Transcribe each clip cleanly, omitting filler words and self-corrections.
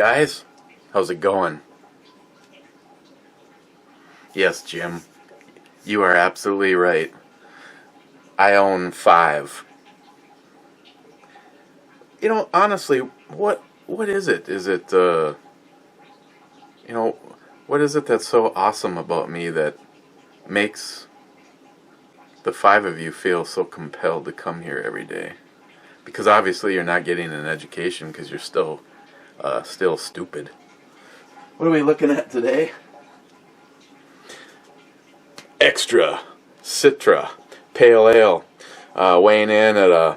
guys? How's it going? Yes, Jim. You are absolutely right. I own 5. You know, honestly, what is it? Is it, what is it that's so awesome about me that makes the 5 of you feel so compelled to come here every day? Because obviously you're not getting an education because you're still stupid. What are we looking at today? Xtra, Citra, Pale Ale, weighing in at a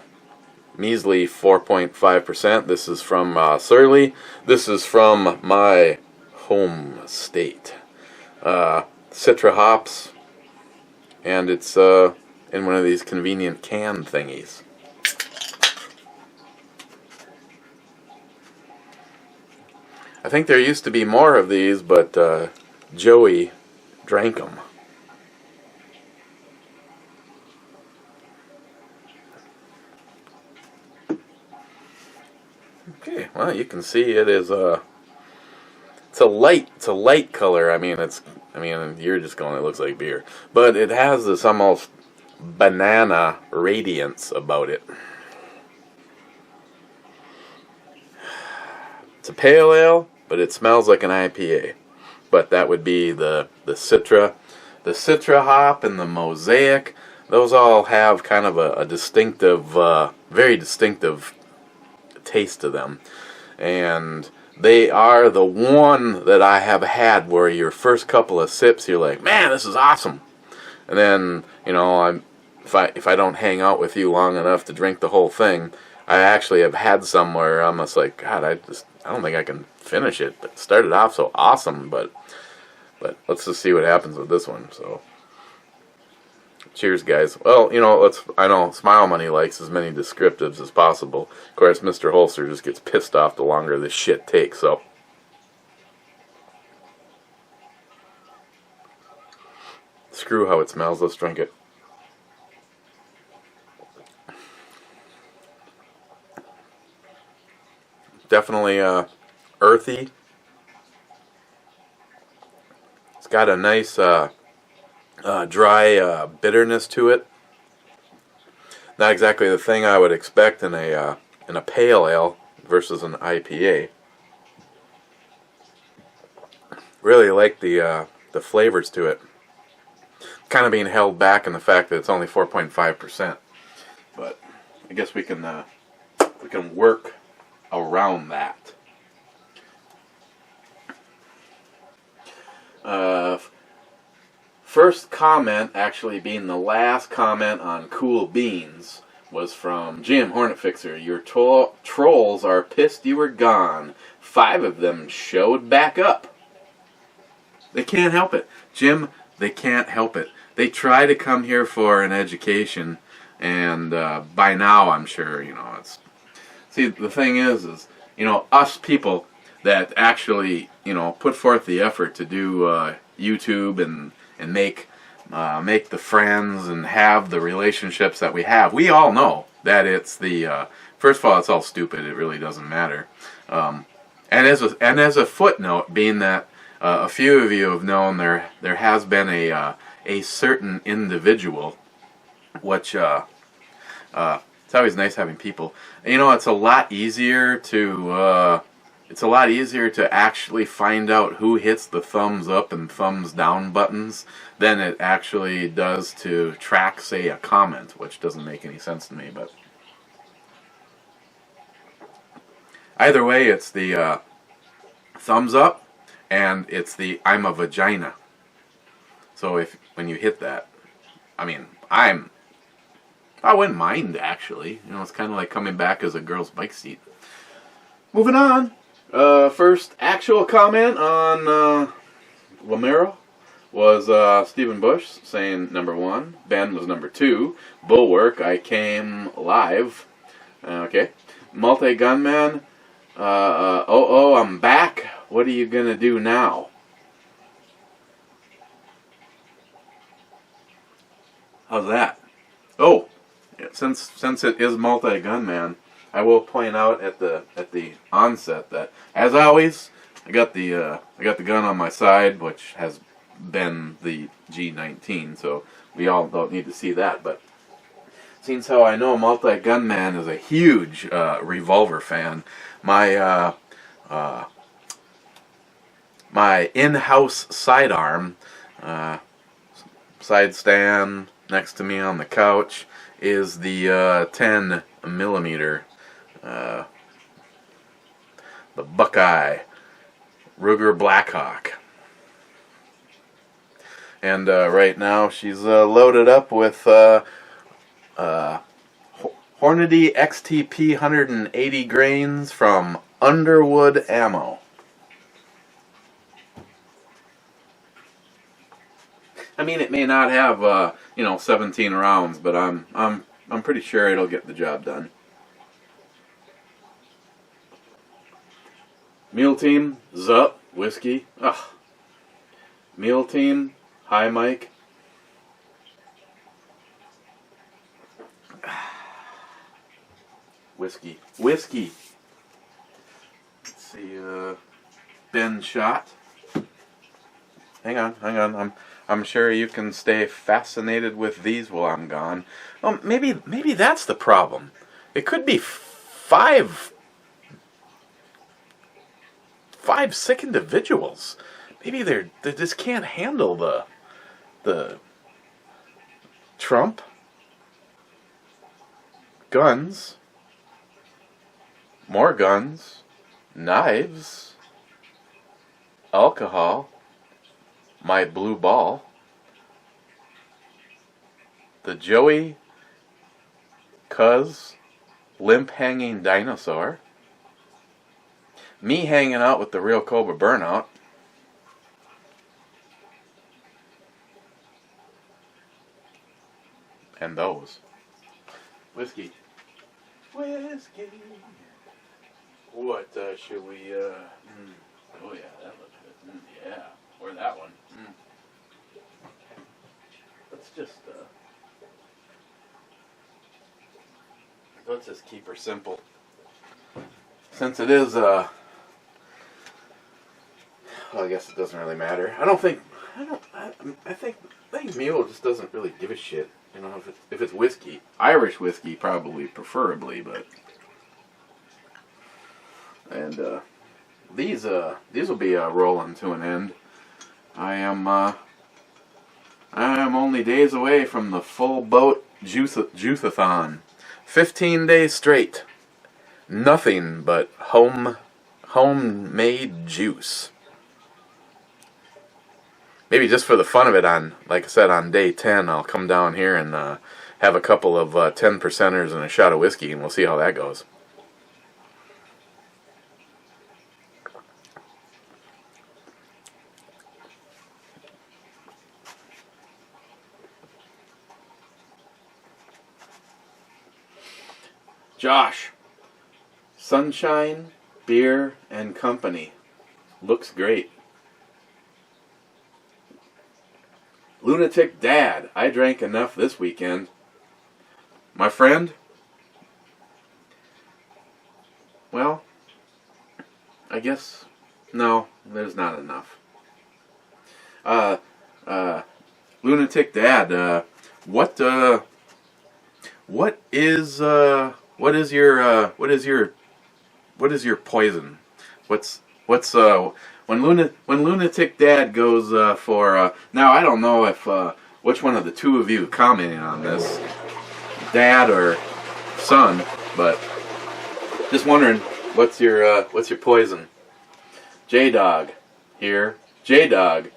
measly 4.5%. This is from Surly. This is from my home state. Citra hops, and it's in one of these convenient can thingies. I think there used to be more of these, but Joey drank them. Okay, well, you can see it is it's a light color. I mean, you're just going, it looks like beer, but it has this almost banana radiance about it. It's a pale ale, but it smells like an IPA. But that would be the Citra hop and the Mosaic. Those all have kind of a distinctive, very distinctive taste to them, and they are the one that I have had where your first couple of sips you're like, man, this is awesome, and then if I don't hang out with you long enough to drink the whole thing, I actually have had some where I'm just like, God, I don't think I can finish it. But it started off so awesome, but let's just see what happens with this one. So cheers, guys. Well, I know Smile Money likes as many descriptives as possible. Of course, Mr. Holster just gets pissed off the longer this shit takes, so. Screw how it smells, let's drink it. Definitely earthy. It's got a nice dry bitterness to it. Not exactly the thing I would expect in a pale ale versus an IPA. Really like the flavors to it. Kind of being held back in the fact that it's only 4.5%, but I guess we can work around that. First comment, actually being the last comment on Cool Beans, was from Jim Hornetfixer. Your trolls are pissed you were gone. 5 of them showed back up. They can't help it. Jim, they can't help it. They try to come here for an education, and by now I'm sure, it's... See, the thing is, us people that actually, put forth the effort to do YouTube and make the friends and have the relationships that we have, we all know that it's the first of all, it's all stupid. It really doesn't matter. And as a footnote, being that a few of you have known there has been a certain individual, which it's always nice having people. It's a lot easier to actually find out who hits the thumbs up and thumbs down buttons than it actually does to track, say, a comment, which doesn't make any sense to me. But either way, it's the thumbs up and it's the I'm a vagina. So when you hit that, I wouldn't mind, actually. It's kind of like coming back as a girl's bike seat. Moving on. First actual comment on Lamero was Stephen Bush saying number 1. Ben was number 2. Bulwark, I came live. Okay. Multi-gunman. I'm back. What are you gonna do now? How's that? Oh, since it is Multi-Gunman, I will point out at the onset that, as always, I got the gun on my side, which has been the G19, so we all don't need to see that. But seeing how I know Multi-Gunman is a huge revolver fan, my my in-house sidearm, side stand next to me on the couch, is the 10 millimeter, the Buckeye Ruger Blackhawk. And right now she's loaded up with Hornady XTP 180 grains from Underwood Ammo. I mean, it may not have 17 rounds, but I'm pretty sure it'll get the job done. Mule Team, Zup, whiskey. Ugh. Mule Team, hi Mike. Whiskey. Let's see, Ben shot. Hang on. I'm sure you can stay fascinated with these while I'm gone. Oh, maybe that's the problem. It could be five sick individuals. Maybe they just can't handle the Trump, guns, more guns, knives, alcohol, my blue ball, the Joey Cuz limp hanging dinosaur, me hanging out with the real Cobra Burnout, and those. Whiskey. What should we, oh yeah, that looks good. Yeah, or that one. Let's just keep her simple. Since it is, well, I guess it doesn't really matter. I think Mule just doesn't really give a shit. You know, if it's whiskey, Irish whiskey preferably, but. And these will be rolling to an end. I am only days away from the full boat juice-a-thon. 15 days straight. Nothing but homemade juice. Maybe just for the fun of it, like I said, on day 10, I'll come down here and have a couple of 10%ers and a shot of whiskey, and we'll see how that goes. Josh, Sunshine Beer and Company. Looks great. Lunatic Dad, I drank enough this weekend. My friend? Well, I guess, no, there's not enough. Lunatic Dad, what is your poison? When Lunatic Dad goes for now, I don't know if which one of the two of you commenting on this, Dad or Son, but just wondering what's your poison? J-Dog here. J-Dog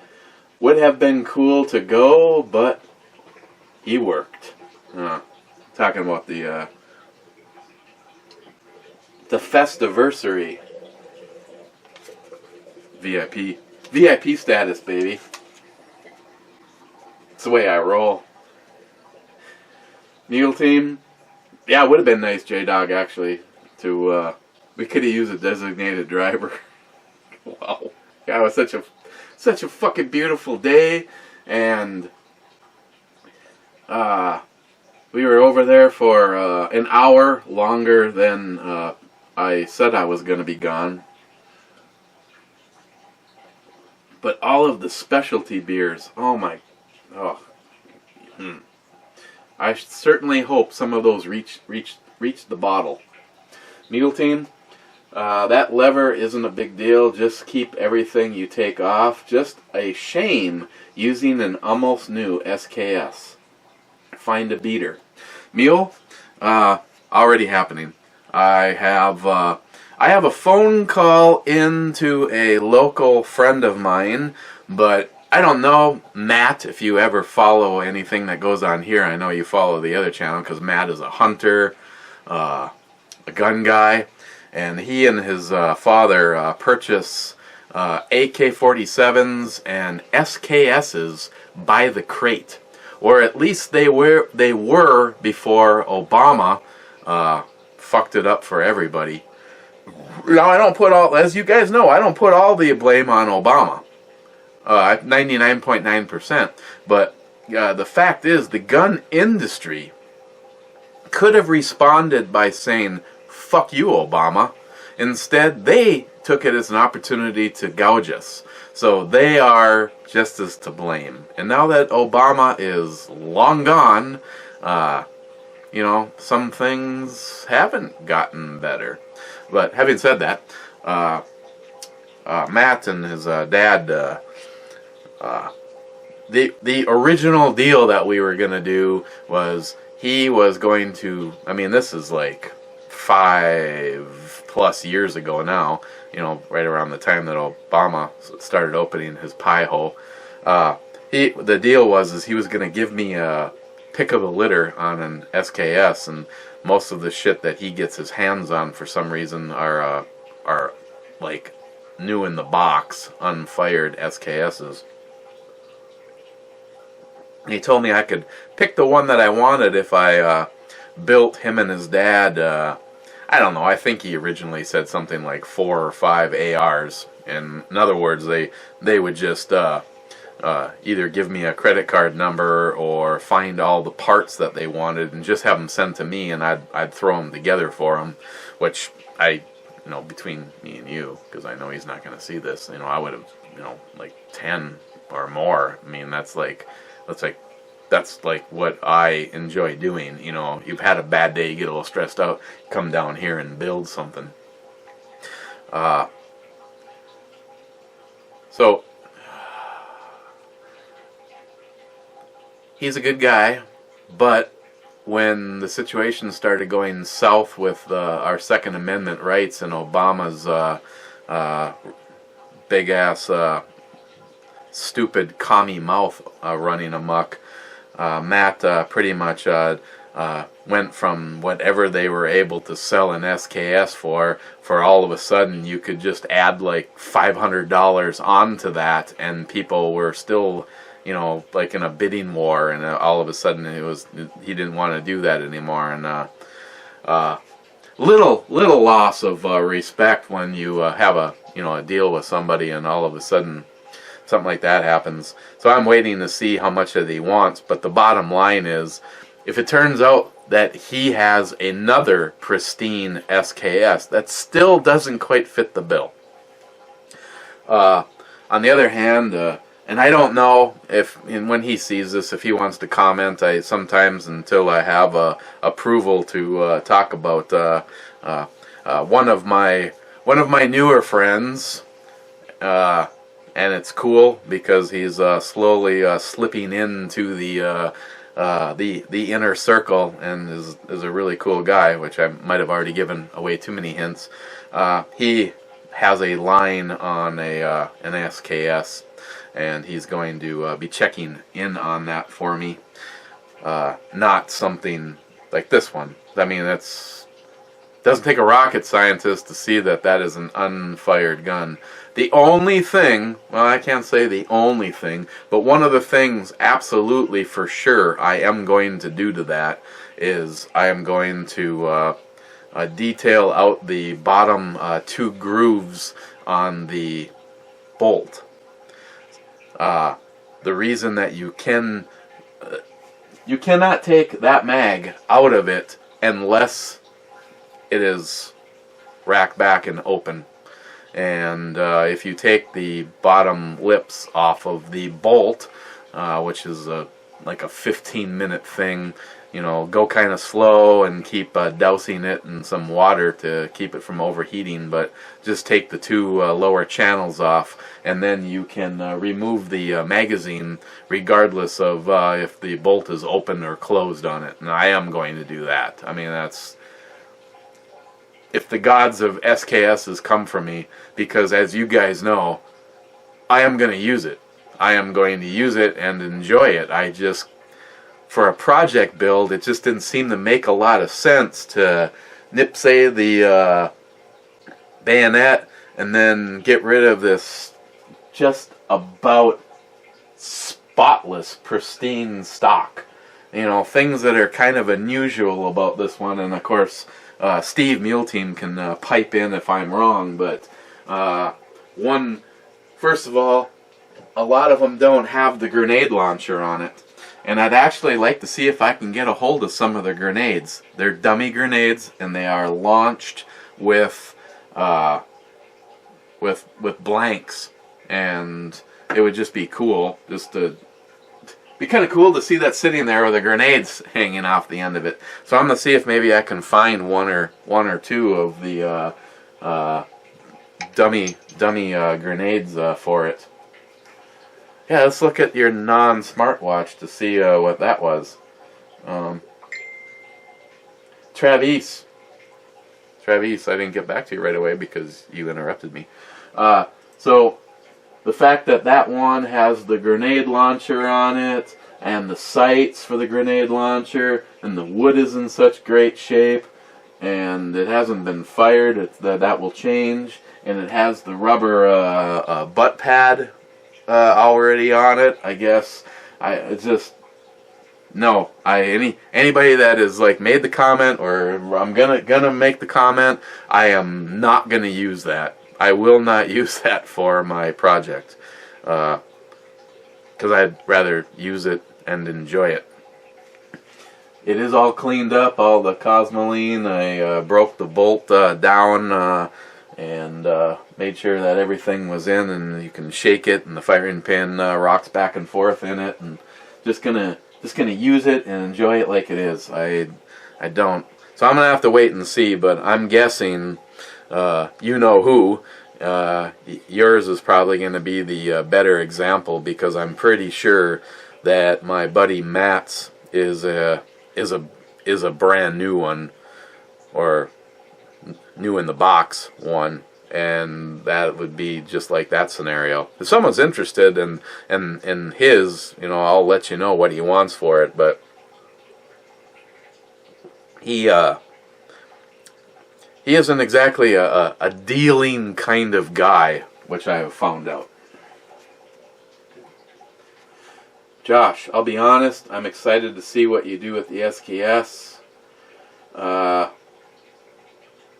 would have been cool to go, but he worked. Talking about the Festiversary. VIP status, baby. It's the way I roll. Mule Team. Yeah, it would have been nice, J-Dog, actually, to, we could have used a designated driver. Wow. Yeah, it was such a fucking beautiful day, and, We were over there for an hour longer than I said I was going to be gone. But all of the specialty beers, oh. I certainly hope some of those reach the bottle. Mule Team, that lever isn't a big deal. Just keep everything you take off. Just a shame using an almost new SKS. Find a beater. Mule, already happening. I have a phone call into a local friend of mine, but I don't know, Matt, if you ever follow anything that goes on here. I know you follow the other channel because Matt is a hunter, a gun guy, and he and his father purchase AK-47s and SKSs by the crate. Or at least they were before Obama fucked it up for everybody. Now, I don't put all, as you guys know, I don't put all the blame on Obama. 99.9%. But the fact is, the gun industry could have responded by saying, fuck you, Obama. Instead, they took it as an opportunity to gouge us. So they are just as to blame. And now that Obama is long gone, you know, some things haven't gotten better. But having said that, Matt and his dad, the original deal that we were going to do was he was going to, I mean, this is like 5+ years ago now, you know, right around the time that Obama started opening his pie hole. The deal was he was going to give me a pick of the litter on an SKS, and most of the shit that he gets his hands on for some reason are like new in the box, unfired SKSs. And he told me I could pick the one that I wanted if I built him and his dad. I don't know. I think he originally said something like 4 or 5 ARs. And in other words, they would just either give me a credit card number or find all the parts that they wanted and just have them sent to me, and I'd throw them together for them. Which you know, between me and you, because I know he's not going to see this, you know, I would have, you know, like 10 or more. I mean, that's like what I enjoy doing. You know, you've had a bad day, you get a little stressed out, come down here and build something. So he's a good guy, but when the situation started going south with our Second Amendment rights and Obama's big ass stupid commie mouth running amok, Matt pretty much went from whatever they were able to sell an SKS for all of a sudden you could just add like $500 onto that, and people were still, you know, like in a bidding war, and all of a sudden he didn't want to do that anymore, and little loss of respect when you have a deal with somebody and all of a sudden something like that happens. So I'm waiting to see how much that he wants, but the bottom line is, if it turns out that he has another pristine SKS that still doesn't quite fit the bill. On the other hand, and I don't know if, and when he sees this, if he wants to comment, I sometimes, until I have approval to talk about one of my newer friends, and it's cool because he's slowly slipping into the inner circle, and is a really cool guy, which I might have already given away too many hints. He has a line on an SKS, and he's going to be checking in on that for me. Not something like this one. I mean, doesn't take a rocket scientist to see that is an unfired gun. The only thing, well, I can't say the only thing, but one of the things absolutely for sure I am going to do to that is I am going to detail out the bottom 2 grooves on the bolt. The reason that you can you cannot take that mag out of it unless it is racked back and open. And if you take the bottom lips off of the bolt, which is like a 15-minute thing, you know, go kind of slow and keep dousing it in some water to keep it from overheating, but just take the two lower channels off, and then you can remove the magazine regardless of if the bolt is open or closed on it. And I am going to do that. I mean, that's... if the gods of SKSs come for me, because as you guys know, I am going to use it. I am going to use it and enjoy it. I just... for a project build, it just didn't seem to make a lot of sense to nip-say the bayonet and then get rid of this just about spotless, pristine stock. You know, things that are kind of unusual about this one, and of course, Steve Mule Team can pipe in if I'm wrong, but first of all, a lot of them don't have the grenade launcher on it. And I'd actually like to see if I can get a hold of some of the grenades. They're dummy grenades, and they are launched with blanks. And it would just be cool, be kind of cool to see that sitting there with the grenades hanging off the end of it. So I'm gonna see if maybe I can find one or two of the dummy grenades for it. Yeah, let's look at your non-smartwatch to see what that was. Travis, I didn't get back to you right away because you interrupted me. So, the fact that that one has the grenade launcher on it, and the sights for the grenade launcher, and the wood is in such great shape, and it hasn't been fired, that will change, and it has the rubber butt pad already on it. I guess anybody that is like made the comment, or I'm gonna make the comment, I am not gonna use that. I will not use that for my project because I'd rather use it and enjoy it. It is all cleaned up, all the Cosmoline. I broke the bolt down and made sure that everything was in, and you can shake it, and the firing pin rocks back and forth in it, and just gonna use it and enjoy it like it is. I don't. So I'm gonna have to wait and see, but I'm guessing you know who. Yours is probably going to be the better example, because I'm pretty sure that my buddy Matt's is a brand new one, or new in the box one, and that would be just like that scenario. If someone's interested in his, you know, I'll let you know what he wants for it, but he isn't exactly a dealing kind of guy, which I have found out. Josh, I'll be honest, I'm excited to see what you do with the SKS.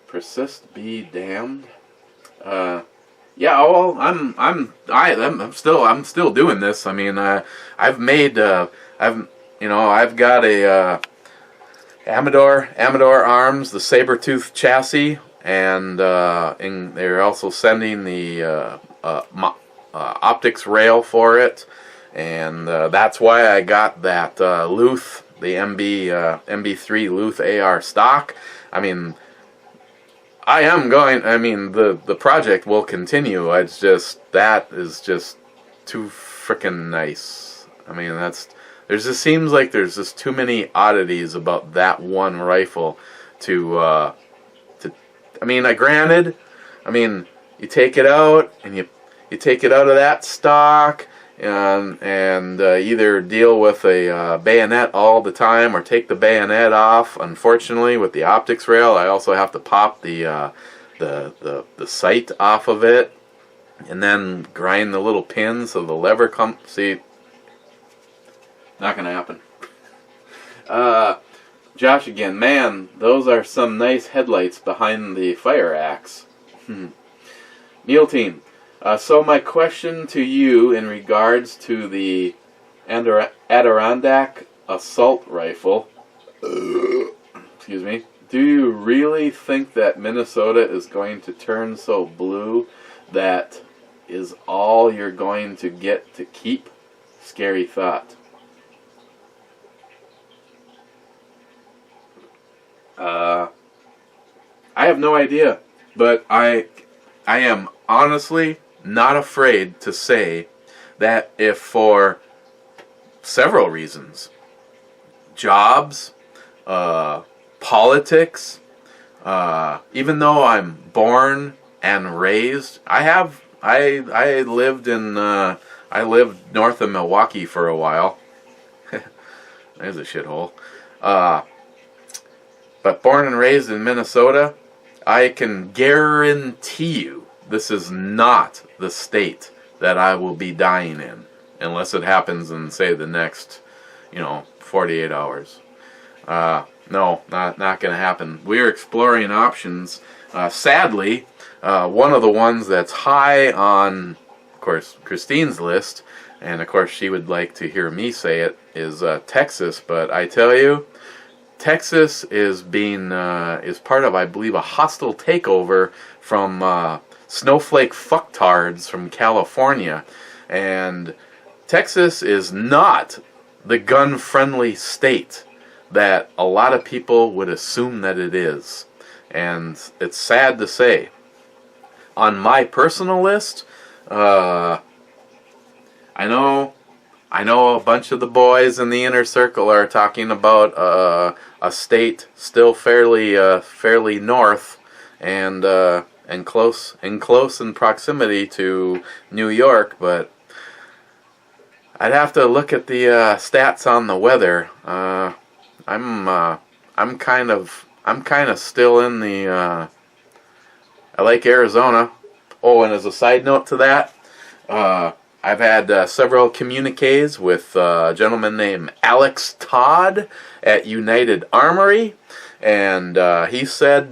Persist be damned. Yeah, well, I'm still doing this. I mean, I've got a Amador arms, the saber-tooth chassis, and they're also sending the optics rail for it, and that's why I got that Luth, the MB3 Luth AR stock. I mean, the project will continue. It's just, that is just too frickin' nice. I mean, seems like there's just too many oddities about that one rifle granted, you take it out, and you take it out of that stock, and either deal with a bayonet all the time, or take the bayonet off. Unfortunately, with the optics rail, I also have to pop the sight off of it, and then grind the little pins so the lever comes. See, not gonna happen. Josh again, man, those are some nice headlights behind the fire axe. Meal Team. So my question to you in regards to the Adirondack assault rifle. Excuse me. Do you really think that Minnesota is going to turn so blue that is all you're going to get to keep? Scary thought. I have no idea, but I am honestly not afraid to say that if for several reasons, jobs, politics, even though I'm born and raised, I lived north of Milwaukee for a while. There's a shithole. But born and raised in Minnesota, I can guarantee you this is not the state that I will be dying in, unless it happens in, say, the next, 48 hours. No, not going to happen. We're exploring options. Sadly, one of the ones that's high on, of course, Christine's list, and of course she would like to hear me say it, is Texas. But I tell you, Texas is part of, I believe, a hostile takeover from snowflake fucktards from California, and Texas is not the gun-friendly state that a lot of people would assume that it is, and it's sad to say. On my personal list, I know a bunch of the boys in the inner circle are talking about a state still fairly north and close in proximity to New York, but I'd have to look at the stats on the weather. I'm kind of still in the. I like Arizona. Oh, and as a side note to that, I've had several communiques with a gentleman named Alex Todd at United Armory, and he said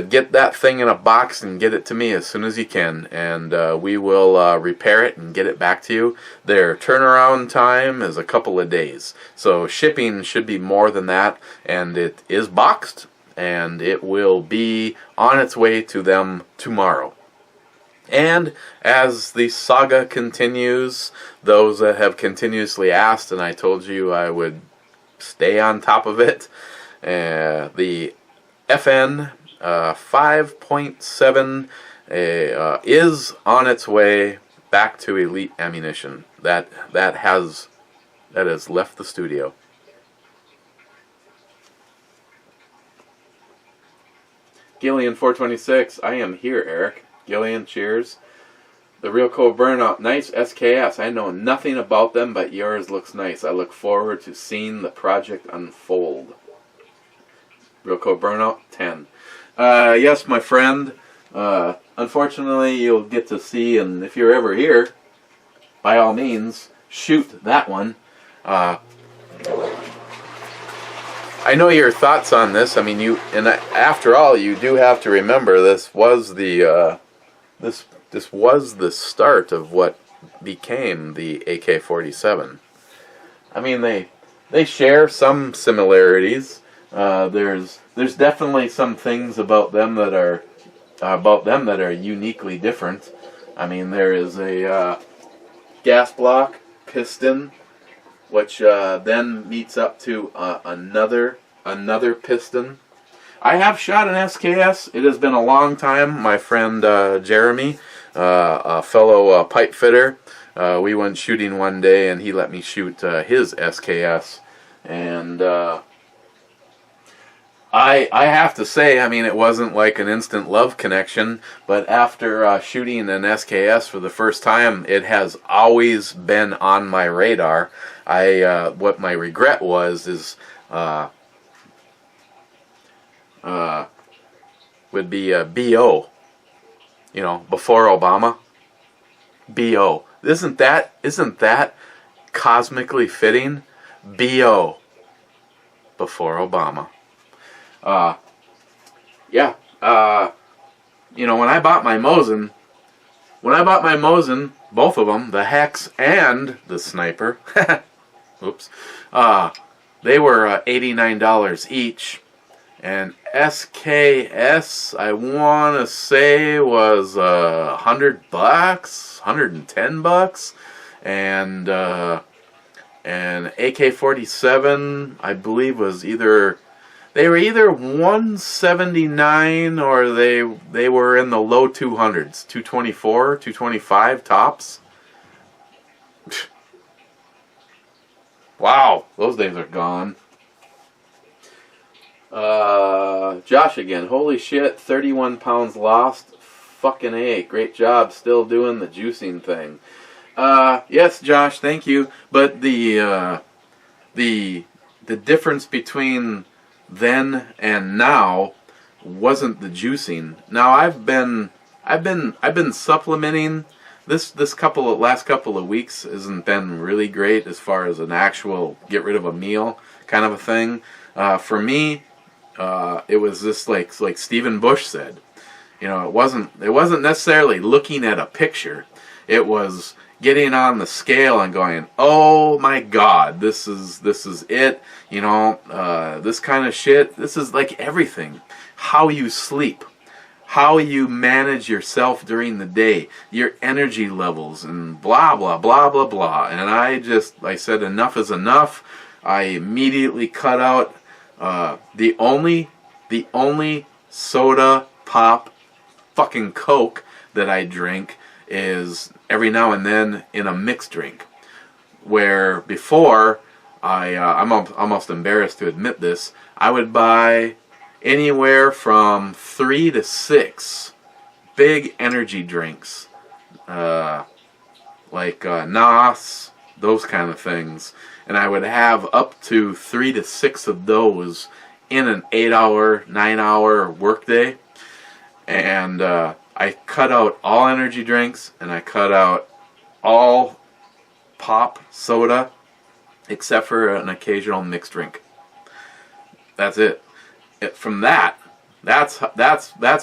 get that thing in a box and get it to me as soon as you can, and we will repair it and get it back to you. Their turnaround time is a couple of days, so shipping should be more than that, and it is boxed, and it will be on its way to them tomorrow. And as the saga continues, those that have continuously asked, and I told you I would stay on top of it, the FN 5.7 is on its way back to Elite Ammunition. That has left the studio. Gillian 426, I am here, Eric. Gillian, cheers. The Real Cold Burnout, nice SKS. I know nothing about them, but yours looks nice. I look forward to seeing the project unfold. Real Cold Burnout, 10. Yes, my friend. Unfortunately, you'll get to see, and if you're ever here, by all means, shoot that one. I know your thoughts on this. I mean, after all, you do have to remember this was the this was the start of what became the AK-47. I mean, they share some similarities. There's definitely some things about them that are uniquely different. I mean, there is a gas block piston, which then meets up to another piston. I have shot an SKS. It has been a long time. My friend Jeremy, a fellow pipe fitter, we went shooting one day, and he let me shoot his SKS, and I have to say, I mean, it wasn't like an instant love connection, but after shooting an SKS for the first time, it has always been on my radar. What my regret is would be BO, before Obama. BO. Isn't that cosmically fitting? BO. Before Obama. When I bought my Mosin, both of them, the Hex and the Sniper, Oops. They were $89 each. And SKS, I want to say, was $100, $110, and AK-47, I believe, was either $179 or they were in the low 200s, 224, 225 tops. Wow, those days are gone. Josh again. Holy shit, 31 pounds lost. Fucking A. Great job still doing the juicing thing. Yes, Josh, thank you. But the difference between then and now wasn't the juicing. Now I've been supplementing. This last couple of weeks hasn't been really great as far as an actual get rid of a meal kind of a thing. For me, it was just like Stephen Bush said. You know, it wasn't necessarily looking at a picture. It was getting on the scale and going, oh my God, this is it. You know, this kind of shit. This is like everything. How you sleep, how you manage yourself during the day, your energy levels, and blah blah blah blah blah. And I said enough is enough. I immediately cut out the only soda, pop, fucking Coke that I drink is every now and then in a mixed drink. Where before, I'm almost embarrassed to admit this, I would buy anywhere from 3 to 6 big energy drinks, like NOS, those kind of things. And I would have up to 3 to 6 of those in an 8-hour, 9-hour workday. And I cut out all energy drinks, and I cut out all pop, soda, except for an occasional mixed drink. That's it. From that's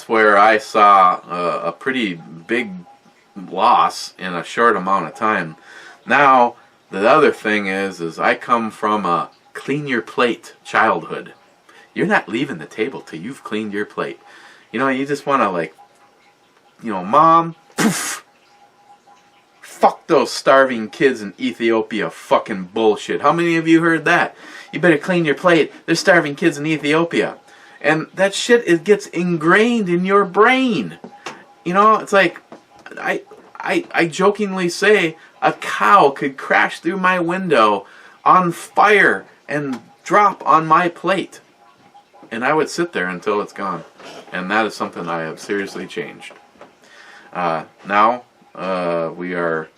where I saw a pretty big loss in a short amount of time. Now, the other thing is I come from a clean your plate childhood. You're not leaving the table till you've cleaned your plate. You know, you just want to, like, you know, Mom, poof, fuck those starving kids in Ethiopia, fucking bullshit. How many of you heard that? You better clean your plate. There's starving kids in Ethiopia. And that shit, it gets ingrained in your brain. You know, it's like, I jokingly say a cow could crash through my window on fire and drop on my plate. And I would sit there until it's gone. And that is something I have seriously changed. Now, we are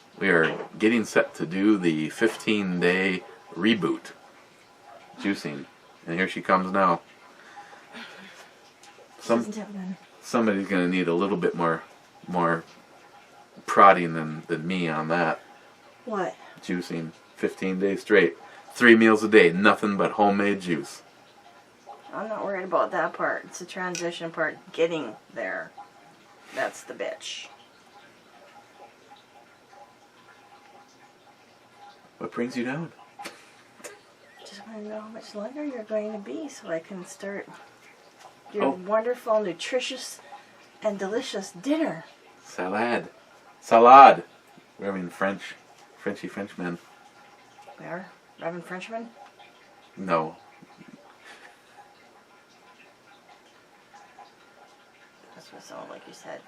getting set to do the 15-day reboot juicing. And here she comes now. Somebody's going to need a little bit more prodding than me on that. What? Juicing 15 days straight. 3 meals a day. Nothing but homemade juice. I'm not worried about that part. It's the transition part. Getting there. That's the bitch. What brings you down? Just want to know how much longer you're going to be so I can start your wonderful, nutritious, and delicious dinner. Salad. Salad. We're having Frenchy Frenchman. Where? Reverend Frenchman? No. That's what it sounded like you said.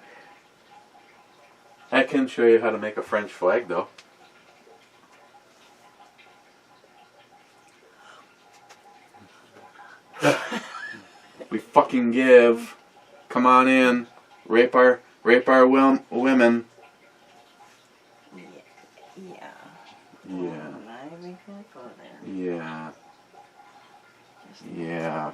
I can show you how to make a French flag, though. We fucking give. Come on in. Rape our women. Yeah. Yeah. I'm not even gonna go there. Yeah. Yeah.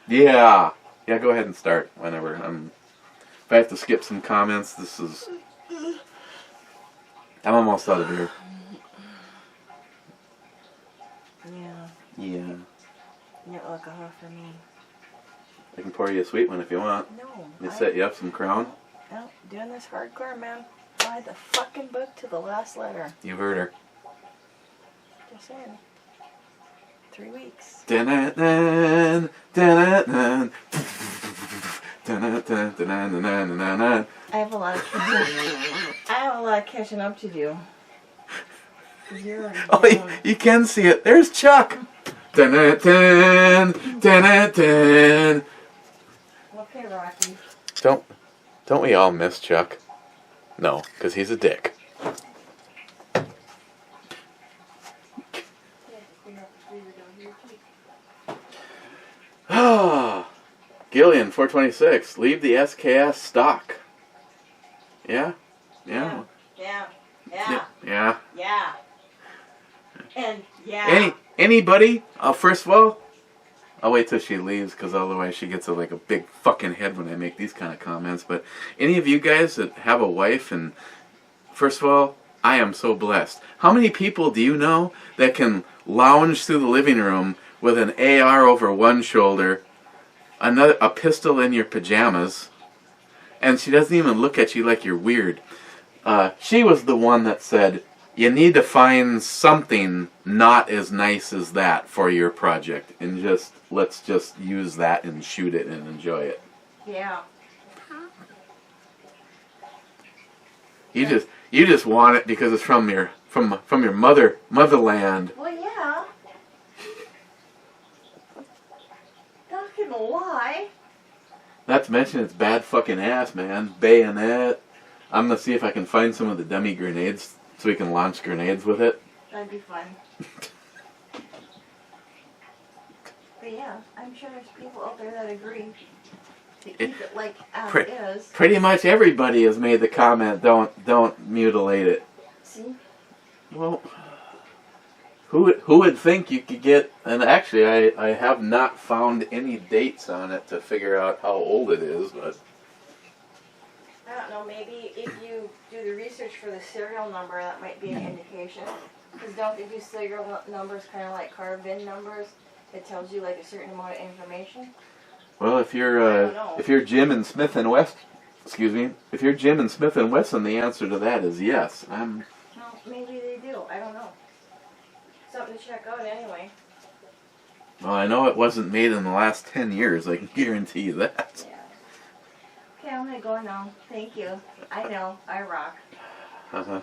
Yeah. Yeah, go ahead and start whenever. If I have to skip some comments, I'm almost out of beer. Yeah. Yeah. No alcohol for me. I can pour you a sweet one if you want. No. Let me set you up some Crown. No, doing this hardcore, man. Buy the fucking book to the last letter. You heard her. Just saying. 3 weeks. Dun-dun-dun, dun-dun-dun, dun-dun-dun. I have a lot of catching up to do. You're Oh, you can see it. There's Chuck. Dun-dun-dun, dun-dun-dun. Okay, Rocky. Don't we all miss Chuck? No, because he's a dick. Ah, Gillian, 426. Leave the SKS stock. Yeah? Yeah. Yeah. And yeah. Anybody? First of all, I'll wait till she leaves because otherwise she gets a big fucking head when I make these kind of comments. But any of you guys that have a wife, and first of all, I am so blessed. How many people do you know that can lounge through the living room with an AR over one shoulder, a pistol in your pajamas, and she doesn't even look at you like you're weird? She was the one that said, you need to find something not as nice as that for your project, and let's just use that and shoot it and enjoy it. Yeah. You just want it because it's from your motherland. Well, yeah. Not gonna lie. Not to mention it's bad fucking ass, man. Bayonet. I'm gonna see if I can find some of the dummy grenades so we can launch grenades with it. That'd be fun. But yeah, I'm sure there's people out there that agree to keep it like as it is. Pretty much everybody has made the comment, don't mutilate it. See? Well, who would think you could get, and actually I have not found any dates on it to figure out how old it is, but I don't know, maybe if you do the research for the serial number, that might be an indication. Because don't they do serial numbers kind of like car VIN numbers? It tells you like a certain amount of information. Well, if you're Jim and Smith and West, if you're Jim and Smith and Wesson, the answer to that is yes. Well, maybe they do. I don't know. Something to check out anyway. Well, I know it wasn't made in the last 10 years. I can guarantee you that. Yeah. Okay, I'm gonna go now. Thank you. I know. I rock. Uh-huh.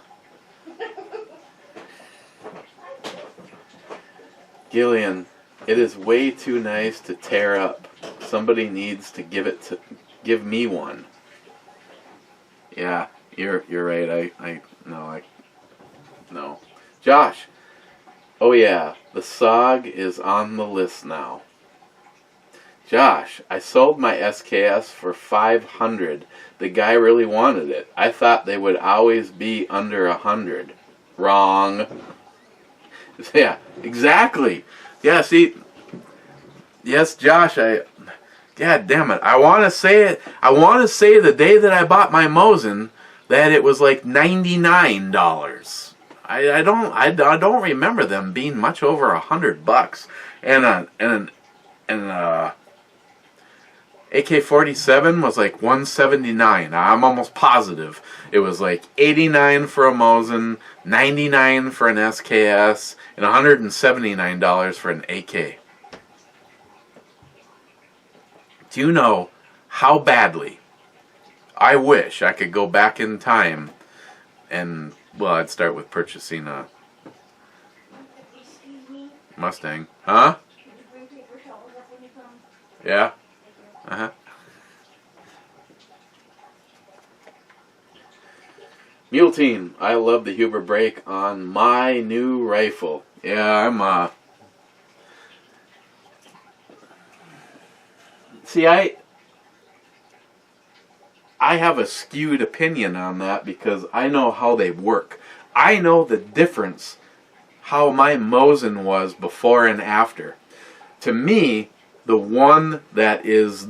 Gillian, it is way too nice to tear up. Somebody needs to give me one. Yeah, you're right. No. Josh. Oh yeah, the SOG is on the list now. Josh, I sold my SKS for $500. The guy really wanted it. I thought they would always be under $100. Wrong. Yeah, exactly. Yeah, see. Yes, Josh, God damn it. I want to say the day that I bought my Mosin that it was like $99. I don't remember them being much over $100. And AK-47 was like $179. I'm almost positive it was like $89 for a Mosin, $99 for an SKS, and $179 for an AK. Do you know how badly I wish I could go back in time and, well, I'd start with purchasing a Mustang. Huh? Yeah? Uh-huh. Mule Team, I love the Huber brake on my new rifle. Yeah, I'm see, I have a skewed opinion on that because I know how they work. I know the difference, how my Mosin was before and after. To me, the one that is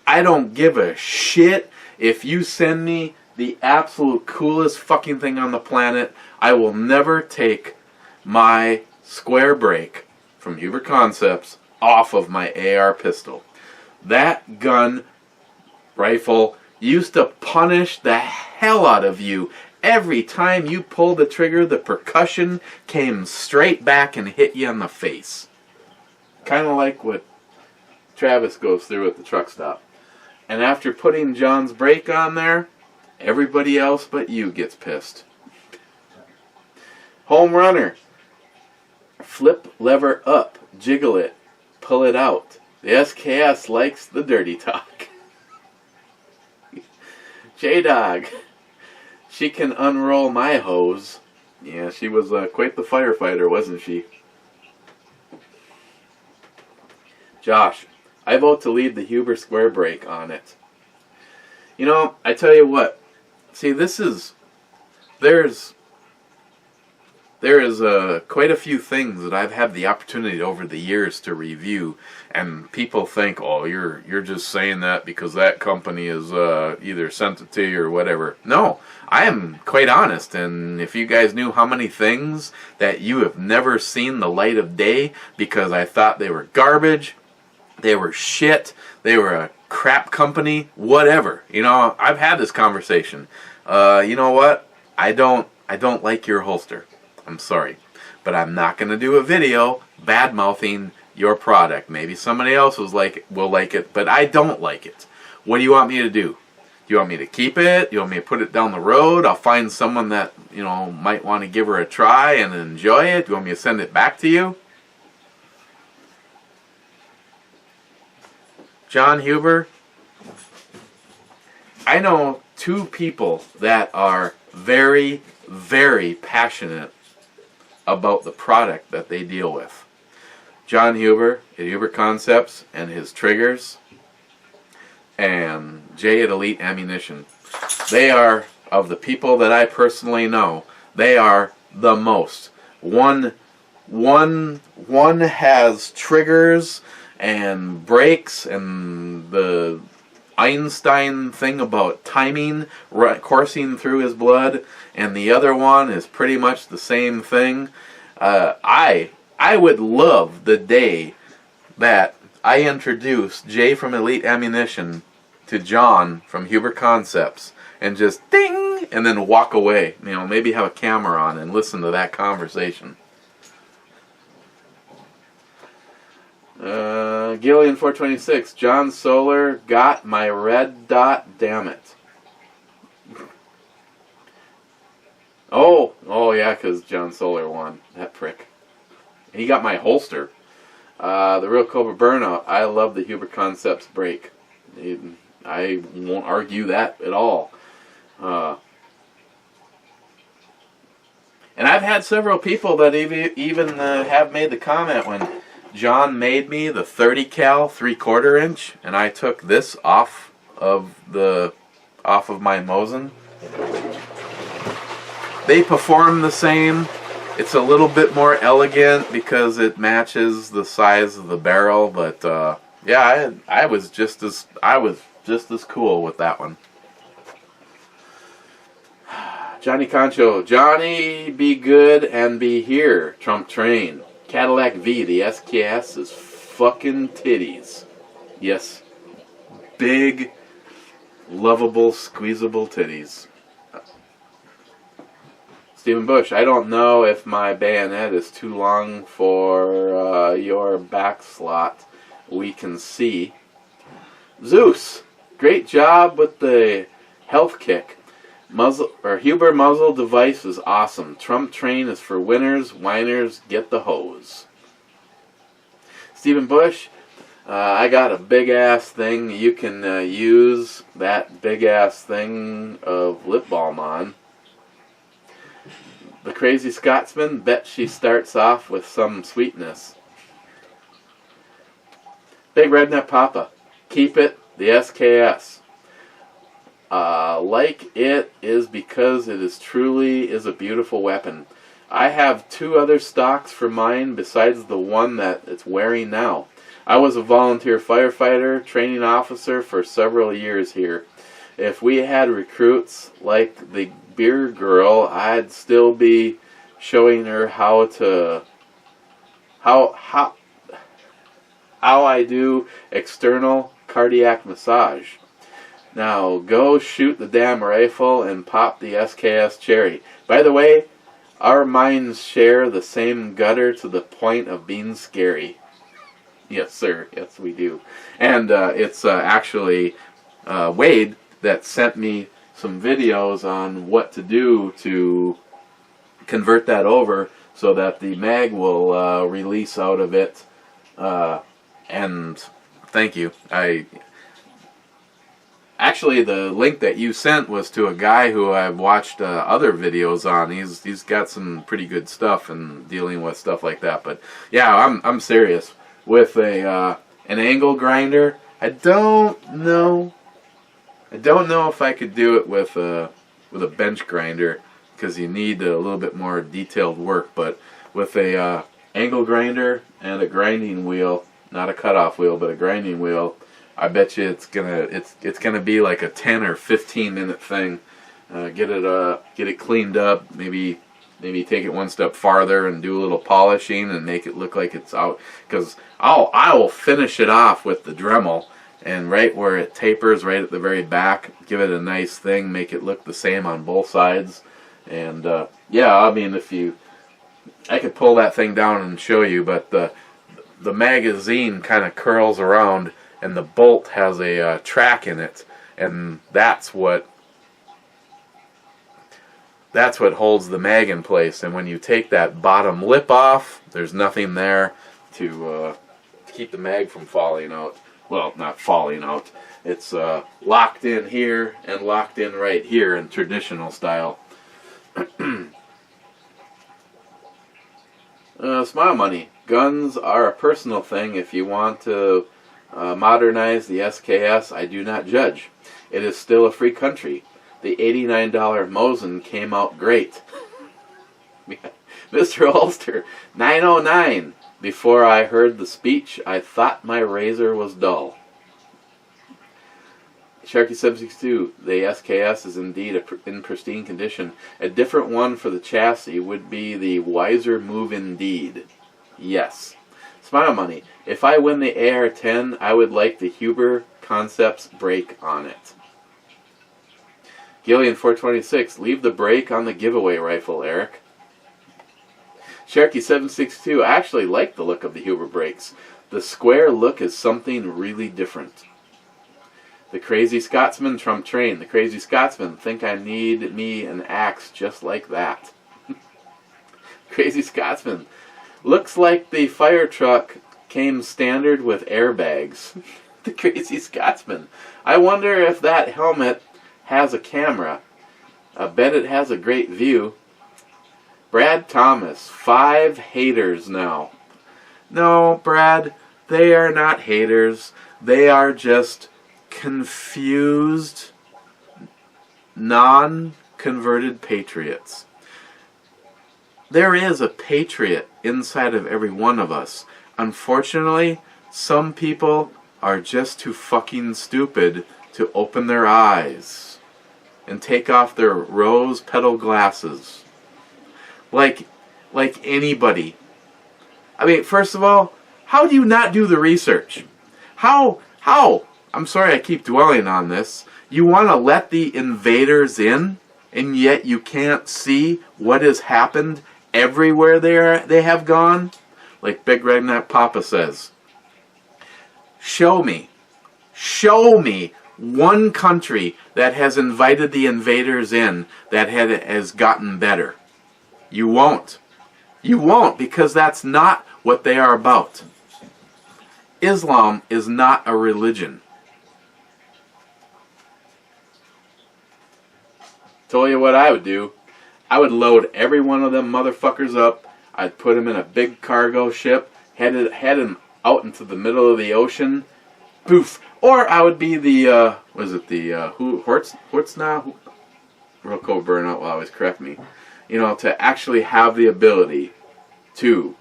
I don't give a shit if you send me the absolute coolest fucking thing on the planet. I will never take my square brake from Huber Concepts off of my AR pistol. That gun rifle used to punish the hell out of you every time you pulled the trigger, the percussion came straight back and hit you on the face. Kind of like what Travis goes through at the truck stop. And after putting John's brake on there, everybody else but you gets pissed. Home runner. Flip lever up, jiggle it, pull it out. The SKS likes the dirty talk. J-Dog. She can unroll my hose. Yeah, she was quite the firefighter, wasn't she? Josh. I vote to leave the Huber square brake on it. You know, I tell you what. See, there is quite a few things that I've had the opportunity over the years to review, and people think, oh, you're just saying that because that company is either sent it to you or whatever. No, I am quite honest, and if you guys knew how many things that you have never seen the light of day because I thought they were garbage, they were shit, they were a crap company, whatever. You know, I've had this conversation. You know what? I don't like your holster. I'm sorry, but I'm not going to do a video bad-mouthing your product. Maybe somebody else will like it, but I don't like it. What do you want me to do? Do you want me to keep it? Do you want me to put it down the road? I'll find someone that, you know, might want to give her a try and enjoy it. Do you want me to send it back to you? John Huber, I know two people that are very, very passionate about the product that they deal with. John Huber at Huber Concepts and his triggers, and Jay at Elite Ammunition. They are, of the people that I personally know, they are the most. One has triggers and brakes and the Einstein thing about timing coursing through his blood, and the other one is pretty much the same thing. I would love the day that I introduce Jay from Elite Ammunition to John from Huber Concepts and just ding and then walk away. You know, maybe have a camera on and listen to that conversation. Gillian 426, John Solar got my red dot, damn it. Oh yeah, because John Solar won, that prick. And he got my holster. The Real Cobra Burnout, I love the Huber Concepts brake. I won't argue that at all. And I've had several people that even have made the comment when John made me the 30 cal 3/4 inch, and I took this off of my Mosin. They perform the same. It's a little bit more elegant because it matches the size of the barrel, but yeah, I was just as cool with that one. Johnny Concho, Johnny, be good and be here. Trump Train. Cadillac V, the SKS is fucking titties. Yes. Big, lovable, squeezable titties. Stephen Bush, I don't know if my bayonet is too long for your back slot. We can see. Zeus, great job with the health kick. Huber muzzle device is awesome. Trump Train is for winners, whiners, get the hose. Stephen Bush, I got a big ass thing. You can use that big ass thing of lip balm on. The Crazy Scotsman, bet she starts off with some sweetness. Big Redneck Papa, keep it, the SKS. Like it is because it is truly is a beautiful weapon. I have 2 other stocks for mine besides the one that it's wearing now. I was a volunteer firefighter, training officer for several years here. If we had recruits like the beer girl, I'd still be showing her how I do external cardiac massage. Now go shoot the damn rifle and pop the SKS cherry. By the way, our minds share the same gutter to the point of being scary. Yes, sir. Yes, we do. And it's actually Wade that sent me some videos on what to do to convert that over so that the mag will release out of it. And thank you. Actually, the link that you sent was to a guy who I've watched other videos on. He's got some pretty good stuff and dealing with stuff like that. But yeah, I'm serious. With an angle grinder, I don't know if I could do it with a bench grinder because you need a little bit more detailed work. But with a angle grinder and a grinding wheel, not a cutoff wheel, but a grinding wheel, I bet you it's gonna be like a 10 or 15 minute thing. Get it cleaned up. Maybe take it one step farther and do a little polishing and make it look like it's out. Because I will finish it off with the Dremel, and right where it tapers, right at the very back, give it a nice thing, make it look the same on both sides. And yeah, I mean, I could pull that thing down and show you, but the magazine kind of curls around. And the bolt has a track in it, and that's what holds the mag in place. And when you take that bottom lip off, there's nothing there to keep the mag from falling out. Well, not falling out. It's locked in here and locked in right here in traditional style. Smile money. Guns are a personal thing. If you want to modernize the SKS, I do not judge. It is still a free country. The $89 Mosin came out great. Mr. Holster, 909. Before I heard the speech, I thought my razor was dull. Sharky762, the SKS is indeed in pristine condition. A different one for the chassis would be the Wiser Move Indeed. Yes. Smile money. If I win the AR-10, I would like the Huber Concepts brake on it. Gillian426, leave the brake on the giveaway rifle, Eric. Sharky762, I actually like the look of the Huber brakes. The square look is something really different. The Crazy Scotsman, Trump Train. The Crazy Scotsman, think I need me an axe just like that. Crazy Scotsman, looks like the fire truck came standard with airbags. The Crazy Scotsman. I wonder if that helmet has a camera. I bet it has a great view. Brad Thomas. 5 haters now. No, Brad, they are not haters. They are just confused, non-converted patriots. There is a patriot inside of every one of us. Unfortunately, some people are just too fucking stupid to open their eyes and take off their rose petal glasses. Like anybody. I mean, first of all, how do you not do the research? How? I'm sorry I keep dwelling on this. You want to let the invaders in, and yet you can't see what has happened everywhere they have gone? Like Big Redneck Papa says. Show me one country that has invited the invaders in that has gotten better. You won't. You won't, because that's not what they are about. Islam is not a religion. Tell you what I would do. I would load every one of them motherfuckers up. I'd put them in a big cargo ship, head them out into the middle of the ocean. Poof. Or I would be the, Hortzna? Rocco Burnout will always correct me. You know, to actually have the ability to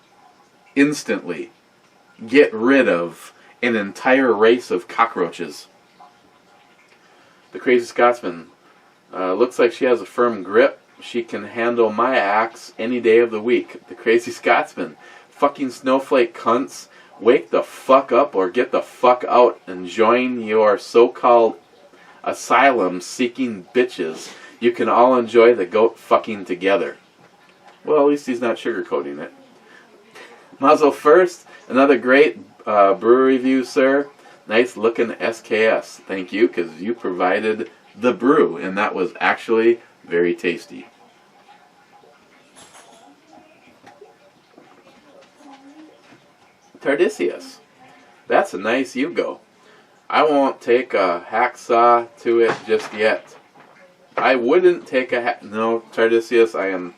instantly get rid of an entire race of cockroaches. The Crazy Scotsman. Looks like she has a firm grip. She can handle my axe any day of the week. The Crazy Scotsman. Fucking snowflake cunts. Wake the fuck up or get the fuck out and join your so-called asylum-seeking bitches. You can all enjoy the goat fucking together. Well, at least he's not sugarcoating it. Muzzle first. Another great brew review, sir. Nice looking SKS. Thank you, because you provided the brew, and that was actually very tasty. Tardisius. That's a nice Yugo. I won't take a hacksaw to it just yet. I wouldn't take a no, Tardisius, I am...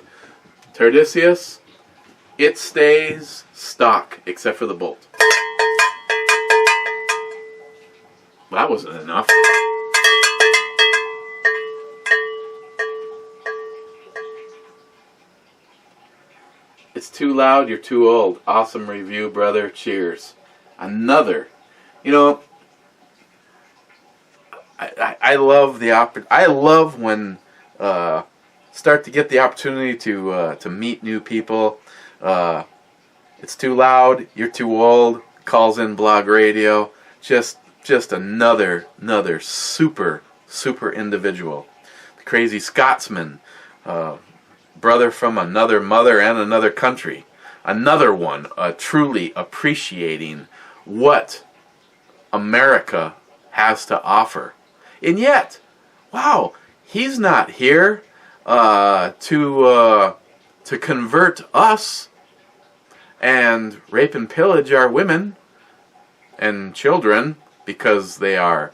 Tardisius, it stays stock, except for the bolt. That wasn't enough. It's too loud, you're too old. Awesome review, brother. Cheers. Another. You know, I love the I love when start to get the opportunity to meet new people. It's too loud, you're too old. Calls in blog radio. Just another super individual. The crazy Scotsman. Brother from another mother and another country. Another one truly appreciating what America has to offer. And yet, wow, he's not here to convert us and rape and pillage our women and children because they are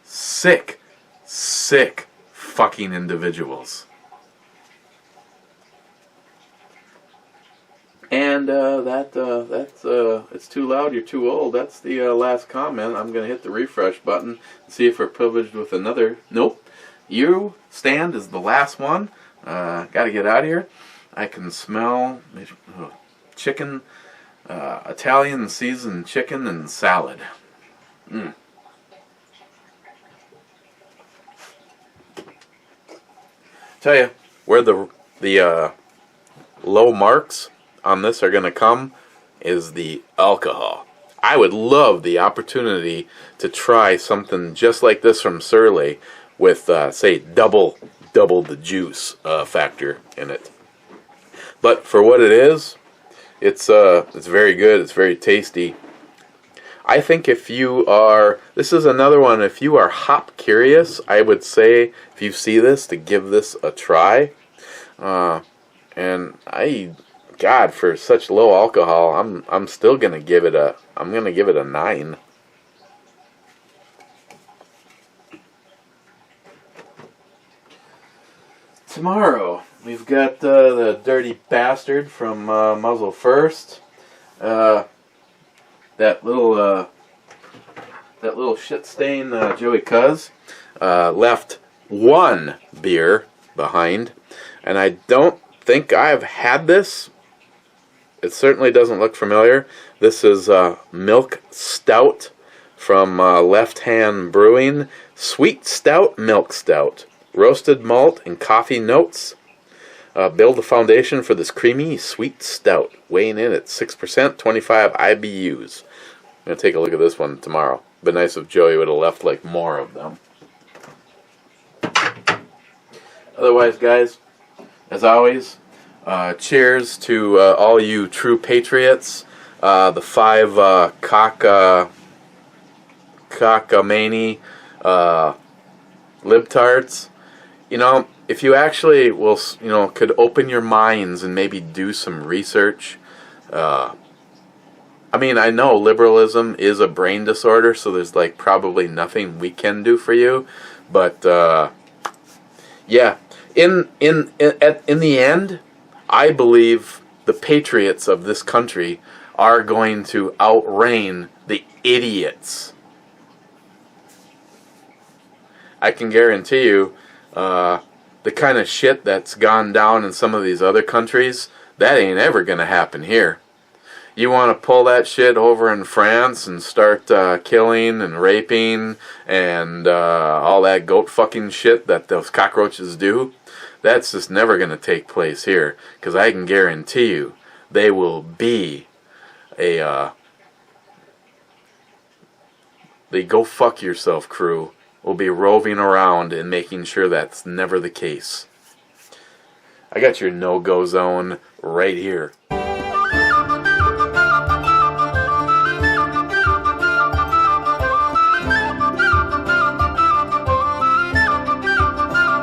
sick fucking individuals. And that's it's too loud, you're too old. That's the last comment. I'm going to hit the refresh button and see if we're privileged with another. Nope. You stand as the last one. Got to get out of here. I can smell chicken, Italian seasoned chicken and salad. Tell you where the low marks on this are going to come is the alcohol. I would love the opportunity to try something just like this from Surly with, say, double the juice factor in it. But for what it is, it's very good. It's very tasty. I think if you are, this is another one, if you are hop curious, I would say, if you see this, to give this a try. And God, for such low alcohol, I'm still gonna give it a 9. Tomorrow we've got the Dirty Bastard from Muzzle First. That little shit stain Joey Cuz left one beer behind, and I don't think I've had this. It certainly doesn't look familiar. This is Milk Stout from Left Hand Brewing. Sweet Stout, Milk Stout. Roasted malt and coffee notes. Build the foundation for this creamy, sweet stout. Weighing in at 6%, 25 IBUs. I'm going to take a look at this one tomorrow. But nice if Joey would have left like more of them. Otherwise, guys, as always, cheers to all you true patriots. The 5 cockamani libtards. You know, if you actually will, could open your minds and maybe do some research. I mean, I know liberalism is a brain disorder, so there's like probably nothing we can do for you. But yeah, in the end, I believe the patriots of this country are going to outreign the idiots. I can guarantee you, the kind of shit that's gone down in some of these other countries, that ain't ever going to happen here. You want to pull that shit over in France and start killing and raping and all that goat fucking shit that those cockroaches do, that's just never going to take place here. Because I can guarantee you, they will be a... the go fuck yourself crew will be roving around and making sure that's never the case. I got your no-go zone right here.